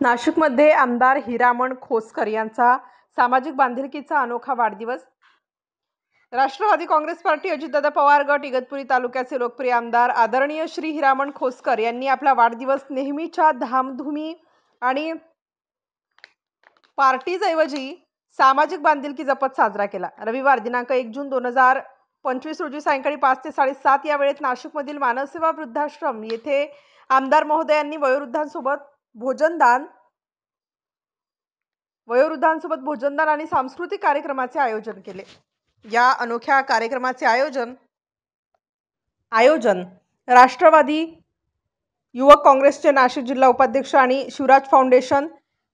नाशिकमध्ये आमदार हिरामण खोसकर यांचा सामाजिक बांधिलकीचा अनोखा वाढदिवस। राष्ट्रवादी काँग्रेस पार्टी, अजितदादा पवार गट, इगतपुरी तालुक्याचे लोकप्रिय आमदार आदरणीय श्री हिरामण खोसकर यांनी आपला वाढदिवस नेहमीच्या धामधुमी आणि पार्टीजऐवजी सामाजिक बांधिलकी जपत साजरा केला। रविवार दिनांक 1 जून 2025 रोजी सायंकाळी 5 ते 7:30 या वेळेत नाशिकमधील मानवसेवा वृद्धाश्रम येथे आमदार महोदयांनी वयोवृद्धांसोबत भोजनदान आणि सांस्कृतिक कार्यक्रमाचे आयोजन केले। या अनोख्या कार्यक्रमाचे आयोजन राष्ट्रवादी युवक काँग्रेसचे नाशिक जिल्हा उपाध्यक्ष आणि शिवराज फाउंडेशन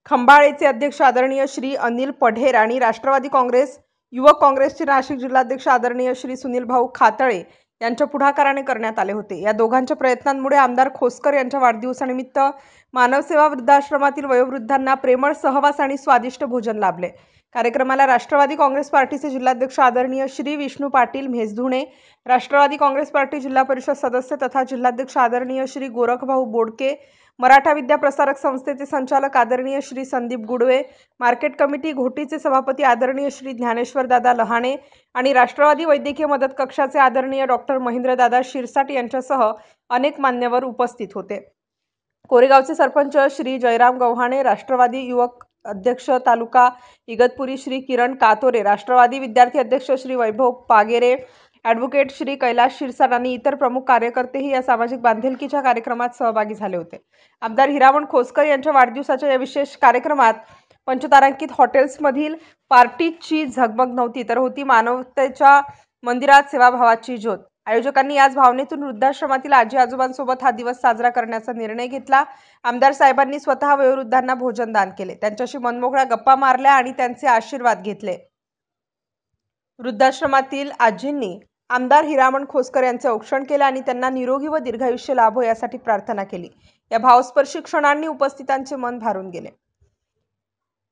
खंबाळेचे अध्यक्ष आदरणीय श्री अनिल पढेर आणि राष्ट्रवादी काँग्रेस युवक काँग्रेसचे नाशिक जिल्हाध्यक्ष आदरणीय श्री सुनील भाऊ खातळे यांच्या पुढाकाराने करण्यात आले होते। या दोघांच्या प्रयत्नांमुळे आमदार खोसकर यांच्या वाढदिवसानिमित्त मानवसेवा वृद्धाश्रमातील वयोवृद्धांना प्रेमळ सहवास आणि स्वादिष्ट भोजन लाभले। कार्यक्रमाला राष्ट्रवादी काँग्रेस पार्टीचे जिल्हाध्यक्ष आदरणीय श्री विष्णू पाटील मेजधुणे, राष्ट्रवादी काँग्रेस पार्टी जिल्हा परिषद सदस्य तथा जिल्हाध्यक्ष आदरणीय श्री गोरखभाऊ बोडके, मराठा विद्या प्रसारक संस्थेचे संचालक आदरणीय श्री संदीप गुडवे, मार्केट कमिटी घोटीचे सभापती आदरणीय श्री ज्ञानेश्वर दादा लहाणे आणि राष्ट्रवादी वैद्यकीय मदत कक्षाचे आदरणीय डॉक्टर महेंद्रदादा शिरसाट यांच्यासह अनेक मान्यवर उपस्थित होते। कोरेगावचे सरपंच श्री जयराम गव्हाणे, राष्ट्रवादी युवक अध्यक्ष तालुका इगतपुरी श्री किरण कातोरे, राष्ट्रवादी विद्यार्थी अध्यक्ष श्री वैभव पागेरे, ॲडव्होकेट श्री कैलाश शिरसाट आणि इतर प्रमुख कार्यकर्तेही या सामाजिक बांधिलकीच्या कार्यक्रमात सहभागी झाले होते। आमदार हिरामण खोसकर यांच्या वाढदिवसाच्या या विशेष कार्यक्रमात पंचतारांकित हॉटेल्समधील पार्टीची झगमग नव्हती, तर होती मानवतेच्या मंदिरात सेवाभावाची ज्योत। आयोजकांनी याच भावनेतून वृद्धाश्रमातील आजी आजोबांसोबत हा दिवस साजरा करण्याचा निर्णय घेतला। आमदार साहेबांनी स्वतः वयोवृद्धांना भोजन दान केले, त्यांच्याशी मनमोकळ्या गप्पा मारल्या आणि त्यांचे आशीर्वाद घेतले। वृद्धाश्रमातील आजींनी आमदार हिरामण खोसकर यांचे औक्षण केले आणि त्यांना निरोगी व दीर्घायुष्य लाभो यासाठी प्रार्थना केली। या भावस्पर्शी क्षणांनी उपस्थितांचे मन भारून गेले।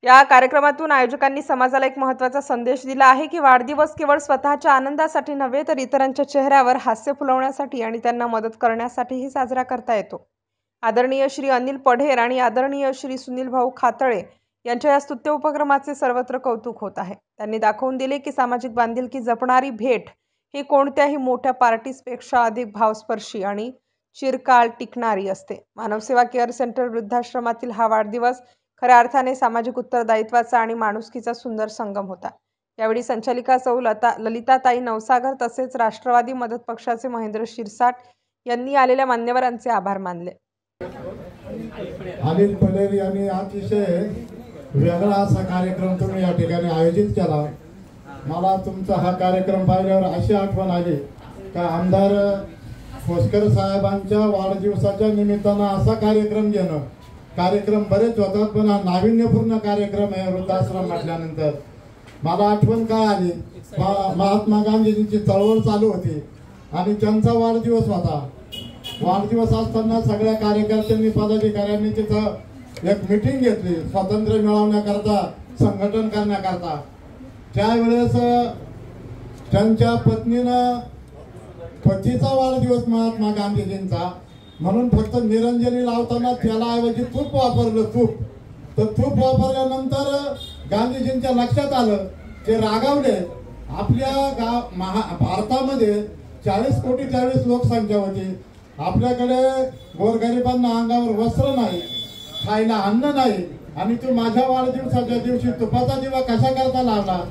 या कार्यक्रमातून आयोजकांनी समाजाला एक महत्त्वाचा संदेश दिला आहे की वाढदिवस केवळ स्वतःच्या आनंदासाठी नव्हे, तर इतरांच्या चेहऱ्यावर हास्य फुलवण्यासाठी आणि त्यांना मदत करण्यासाठीही साजरा करता येतो। आदरणीय श्री अनिल पढेर आणि आदरणीय श्री सुनील भाऊ खातळे यांच्या या स्तुत्य उपक्रमाचे सर्वत्र कौतुक होत आहे। त्यांनी दाखवून दिले की सामाजिक बांधिलकी जपणारी भेट ही कोणत्याही मोठ्या पार्टीजपेक्षा अधिक भावस्पर्शी आणि चिरकाळ टिकणारी असते। मानवसेवा केअर सेंटर वृद्धाश्रमातील हा वाढदिवस खऱ्या अर्थाने सामाजिक उत्तरदायित्वाचा आणि माणुसकीचा सुंदर संगम होता। यावेळी संचालिका सौ ललिताताई नवसागर तसेच राष्ट्रवादी मदत पक्षाचे महेंद्र शिरसाट यांनी आलेल्या मान्यवरांचे आभार मानले। अनिल पढेर यांनी अतिशय वेगळा असा कार्यक्रम तुम्ही या ठिकाणी आयोजित केला। मला तुमचा हा कार्यक्रम पाहिल्यावर अशी आठवण आली का आमदार खोसकर साहेबांच्या वाढदिवसाच्या निमित्तानं असा कार्यक्रम घेणं, कार्यक्रम बरेच होतात पण हा नाविन्यपूर्ण कार्यक्रम आहे। वृद्धाश्रम म्हटल्यानंतर मला आठवण काय आली, महात्मा गांधींची चळवळ चालू होती आणि त्यांचा वाढदिवस होता। वाढदिवस असताना सगळ्या कार्यकर्त्यांनी पदाधिकाऱ्यांनी तिथं एक मीटिंग घेतली स्वातंत्र्य मिळवण्याकरता, संघटन करण्याकरता। त्यावेळेस त्यांच्या पत्नीनं पतीचा वाढदिवस महात्मा गांधीजींचा म्हणून फक्त निरंजनी लावताना त्याला ऐवजी तूप वापरलं, तर तूप वापरल्यानंतर गांधीजींच्या लक्षात आलं, ते रागावले। आपल्या भारतामध्ये 40 कोटी 40 लोकसंख्या होती, आपल्याकडे गोरगरिबांना अंगावर वस्त्र नाही, खायला अन्न नाही आणि तू माझ्या वाढदिवसाच्या दिवशी तुपाचा दिवा कशा करता लावला,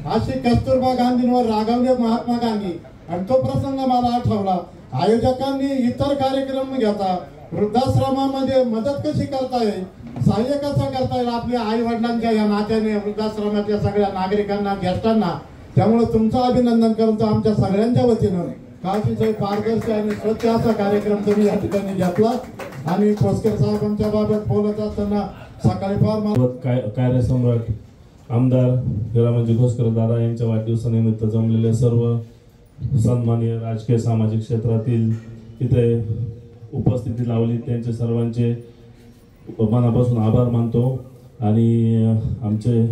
अशी कस्तुरबा गांधींवर रागावले महात्मा गांधी। आणि तो प्रसंग मला आठवला। आयोजकांनी इतर कार्यक्रम घेता वृद्धाश्रमामध्ये मदत कशी करता येईल, सहाय्य कसं करता येईल आपल्या आई वडिलांच्या या नात्याने वृद्धाश्रमाच्या सगळ्या नागरिकांना घेताना, त्यामुळे तुमचं अभिनंदन करतो आमच्या सगळ्यांच्या वतीनं। काशीचे पारदर्शी आणि स्वच्छ असा कार्यक्रम तुम्ही या ठिकाणी घेतला। आणि खोसकर साहेबांच्या बाबत बोलत असताना सकाळी फार कार्यसम्राट आमदार हिरामण खोसकर दादा यांच्या वाढदिवसानिमित्त जमलेले सर्व सन्माननीय राजकीय सामाजिक क्षेत्रातील इथे उपस्थिती लावली, त्यांचे सर्वांचे मनापासून आभार मानतो। आणि आमचे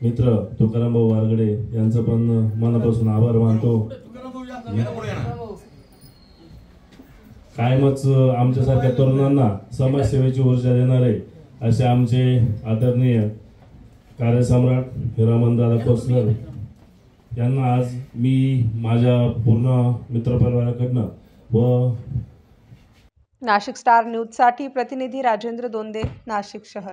मित्र तुकारामभाऊ वारगडे यांचं पण मनापासून आभार मानतो। कायमच आमच्यासारख्या तरुणांना समाजसेवेची ऊर्जा देणारे असे आमचे आदरणीय कार्यसम्राट हिरामनदादा खोसकर यांना आज मी माझ्या पूर्ण मित्रपरिवाराकडनं व नाशिक स्टार न्यूजसाठी प्रतिनिधी राजेंद्र दोंदे, नाशिक शहर।